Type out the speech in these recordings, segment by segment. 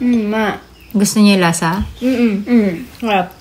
Ma. Gusto niyo yung lasa? Harap.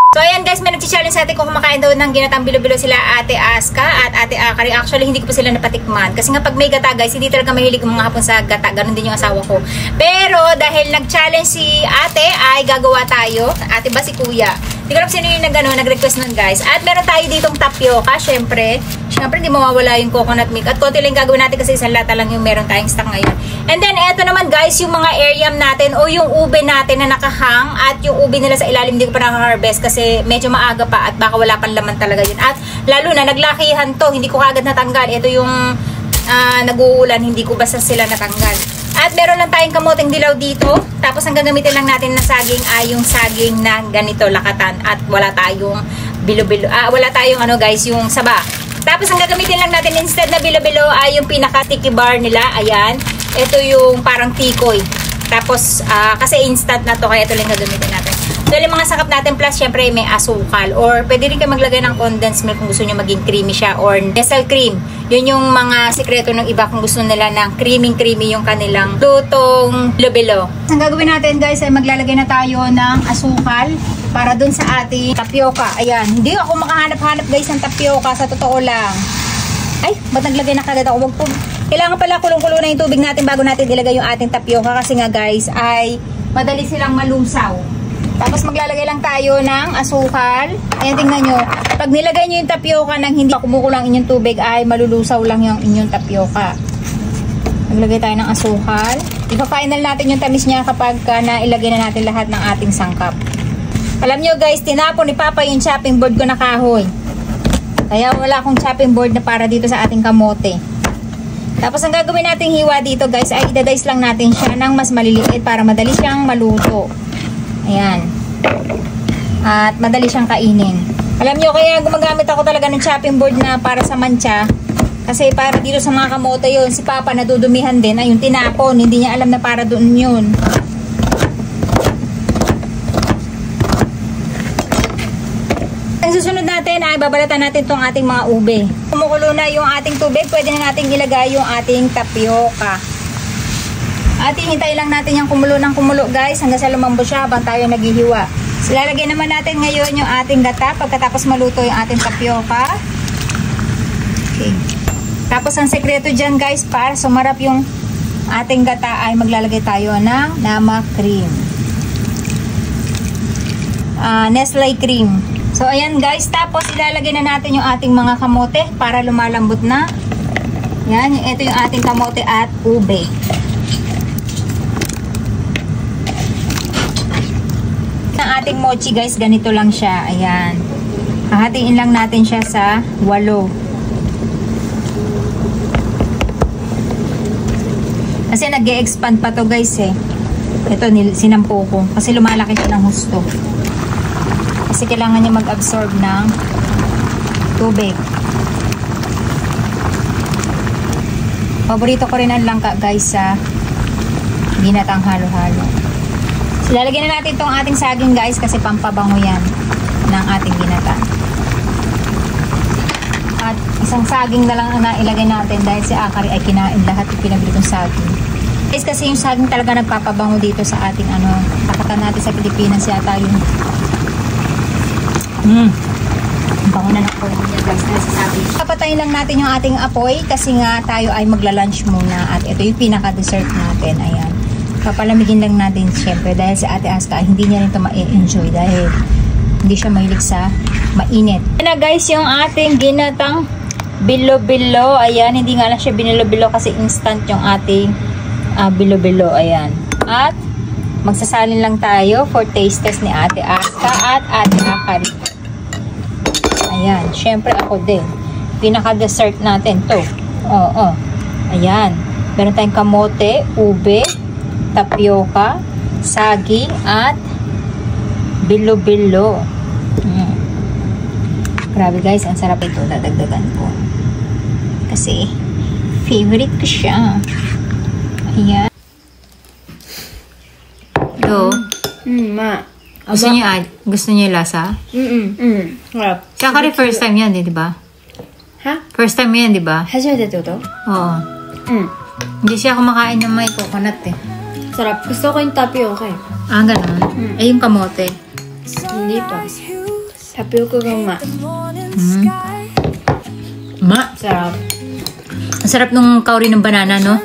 So ayan guys, may nag-challenge sa atin kung kumakain daw ng ginatang bilo-bilo sila Ate Aska at Ate Akari. Actually, hindi ko pa sila napatikman. Kasi nga pag may gata guys, hindi talaga mahilig mga hapon sa gata. Ganon din yung asawa ko. Pero dahil nag-challenge si ate, ay gagawa tayo. Ate ba si kuya? Hindi ko alam sino yung nag-request nun guys. At meron tayo ditong tapioca, syempre. Syempre, hindi mawawala yung coconut milk. At konti lang gagawin natin kasi isang lata lang yung meron tayong stock ngayon. And then, eto naman guys, yung mga air yam natin o yung ube natin na nakahang at yung ube nila sa ilalim hindi ko pa naka-harvest kasi medyo maaga pa at baka wala pang laman talaga yun. At lalo na, naglakihan to, hindi ko kagad natanggal. Ito yung nag-uulan, hindi ko basta sila natanggal. At meron lang tayong kamuting dilaw dito. Tapos ang gagamitin lang natin na saging ay yung saging na ganito, lakatan. At wala tayong bilo-bilo. Wala tayong ano guys, yung saba. Tapos ang gagamitin lang natin instead na bilo-bilo ay yung pinaka-sticky bar nila. Ayan. Ito yung parang tikoy. Tapos kasi instant na to kaya ito lang gagamitin natin. So yung mga sakap natin plus syempre may asukal. Or pwede rin kayo maglagay ng condensed milk kung gusto nyo maging creamy siya. Or Nestle cream. Yun yung mga sikreto ng iba kung gusto nila ng creamy yung kanilang lutong bilo-bilo. Ang gagawin natin guys ay maglalagay na tayo ng asukal para dun sa ating tapioca. Ayan. Hindi ako makahanap-hanap guys ng tapioca sa totoo lang. Ay, ba't naglagay na kagad ako? Kailangan pala kulong-kulo na yung tubig natin bago natin ilagay yung ating tapioca kasi nga guys ay madali silang malusaw. Tapos maglalagay lang tayo ng asukal. Ayan, tingnan nyo. Pag nilagay nyo yung tapioca nang hindi kumukulang inyong tubig ay malulusaw lang yung inyong tapioca. Maglagay tayo ng asukal. Ipa-final natin yung tamis niya kapag nailagay na natin lahat ng ating sangkap. Alam nyo guys, tinapon ni Papa yung chopping board ko na kahoy. Kaya wala akong chopping board na para dito sa ating kamote. Tapos ang gagawin nating hiwa dito guys ay idadice lang natin siya ng mas maliliit para madali siyang maluto. Ayan. At madali siyang kainin. Alam nyo, kaya gumagamit ako talaga ng chopping board na para sa mancha. Kasi para dito sa mga kamote yun, si Papa nadudumihan din. Ayun, tinapon. Hindi niya alam na para doon yun. Ang susunod natin ay babalatan natin itong ating mga ube. Kumukulo na yung ating tubig, pwede na natin ilagay yung ating tapioca. At hintay lang natin yung kumulo ng kumulo guys hanggang sa lumambot siya habang tayo naghihiwa. So, lalagay naman natin ngayon yung ating gata pagkatapos maluto yung ating tapioca. Okay. Tapos ang sekreto dyan guys para sumarap yung ating gata ay maglalagay tayo ng nama cream. Nestle cream. So ayan guys, tapos ilalagay na natin yung ating mga kamote para lumalambot na. Yan, ito yung ating kamote at ube. Ang ating mochi guys, ganito lang siya. Ayan. Hahatiin lang natin siya sa 8. Kasi nag-e-expand pa to guys eh. Ito, sinampo ko. Kasi lumalaki siya ng husto. Kasi kailangan niya mag-absorb ng tubig. Paborito ko rin ang langka guys sa ginatang halo-halo. So, lalagyan na natin itong ating saging guys kasi pampabango yan ng ating ginatang. At isang saging na lang ang nailagay natin dahil si Akari ay kinain lahat yung pinabili kong saging. Guys, kasi yung saging talaga nagpapabango dito sa ating kapatan natin sa Pilipinas yata yung bango na po niya guys na sasabi. Papatayin lang natin yung ating apoy kasi nga tayo ay magla-lunch muna at ito yung pinaka-dessert natin. Ayan. Papalamigin lang natin syempre dahil si Ate Aska hindi niya rin ito ma-enjoy dahil hindi siya mahilig sa mainit. Ayan na guys yung ating ginatang bilo-bilo. Ayan, hindi nga lang siya binilo-bilo kasi instant yung ating bilo-bilo. Ayan. At magsasalin lang tayo for taste test ni Ate Aska at Ate Akari. Ayan, syempre ako din. Pinaka-dessert natin to. Oo. Ayan. Meron tayong kamote, ube, tapioca, saging, at bilo-bilo. Grabe guys, ang sarap ito. Dadagdagan ko. Kasi, favorite ko siya. Ayan. Go. Ma. Gusto niyo yung lasa? Harap. Si Akari first time yan, di ba? Ha? First time yan, di ba? 初めてってこと? Oo. Hindi siya kumakain ng may coconut eh. Sarap. Gusto ko yung tapioca eh. Ah, ganun. Eh, yung kamote. Hindi pa. Tapioca ka nga. Sarap. Ang sarap nung kauri ng banana, no?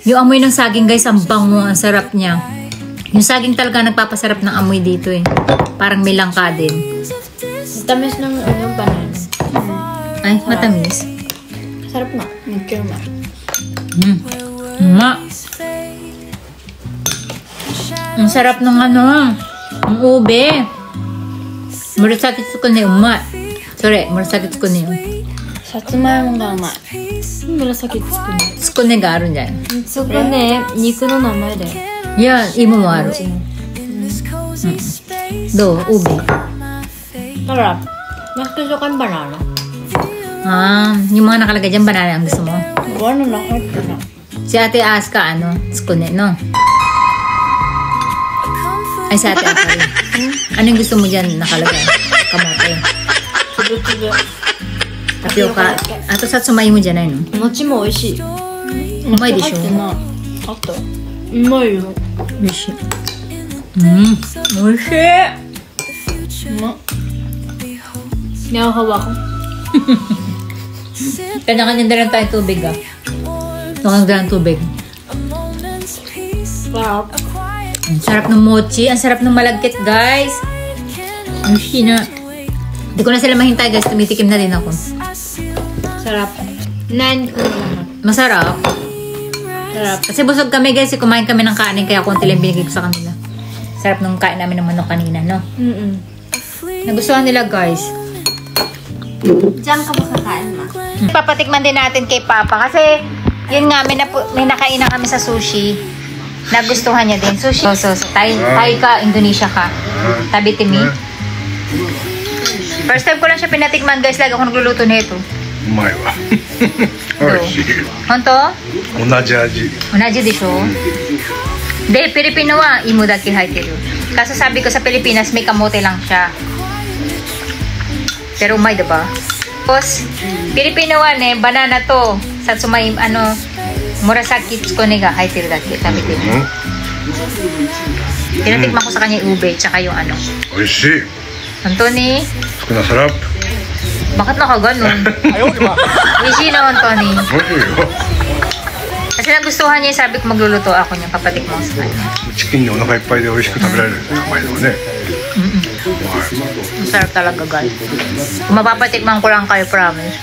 Yung amoy ng saging, guys, ang bango. Ang sarap niya. Yung saging talaga nagpapasarap ng amoy dito eh. Parang may langka din. Tamis ng banana. Ay, matamis. Sarap nga. Nagkirma. Ma. Ang sarap ng ang ube. Murasaki tsuko ne umai. Sore, murasaki tsuko ne. さつまいもがうまい。紫つくね。 Tsuko ne ga aruんじゃない？そこね、肉の名前だよ。いや、芋もある。どう？ube. Sarap. Mas gusto ko yung banana. Ah, yung mga nakalagay dyan, banana ang gusto mo? Ano lahat na. Si Ate Aska, tsukune, no? Ay, si Ate Aska rin. Anong gusto mo dyan nakalagay? Kamote. Tsubu-tsubu. Tapioca. Ato satsumai mo dyan, no? 餅も美味しい。うまいでしょ？あと。うまいよ。美味しい。美味しい。うまっ。Nahahawa ko. Kanya-kanya na lang tayo tubig, ah. Tukang dalang tubig. Sarap. Ang sarap ng mochi. Ang sarap ng malagkit, guys. Ang sina. Hindi ko na sila mahintay, guys. Tumitikim na din ako. Sarap. 9 ko naman. Masarap. Sarap. Kasi busog kami, guys. Kumain kami ng kanin, kaya konti lang binigay ko sa kanila. Sarap nung kain namin ng manok kanina, no? Nagustuhan nila, guys. Diyan ka ba kakain, ma? Papatikman din natin kay Papa kasi yun nga, may nakain na kami sa sushi. Nagustuhan niya din. Sushi. So, Thai ka, Indonesia ka. Tabi timi. First time ko lang siya pinatikman, guys. Lagi ako nagluluto nito. うまいわ美味しい Honto? 同じ味同じでしょ? De, Pilipino wa, imo daki haiteru. Kaso sabi ko sa Pilipinas, may kamote lang siya. Pero umay, diba? Tapos, Pilipino wa ne, banana to. Satsumai, murasaki tsukone ga haiteru daki. Sabi ko. Tinatikman ko sa kanya yung ube, tsaka yung 美味しい Anthony, 少なさら bakit nakaganon? Easy na, Anthony. 美味しいよ Kasi nagustuhan niya, sabi ko magluluto ako niya, papatikman ko sa kanya. チキンにお腹いっぱいで美味しく食べられる甘いのはね Masarap talaga, guys. Kung mapapatikman ko lang kayo, promise.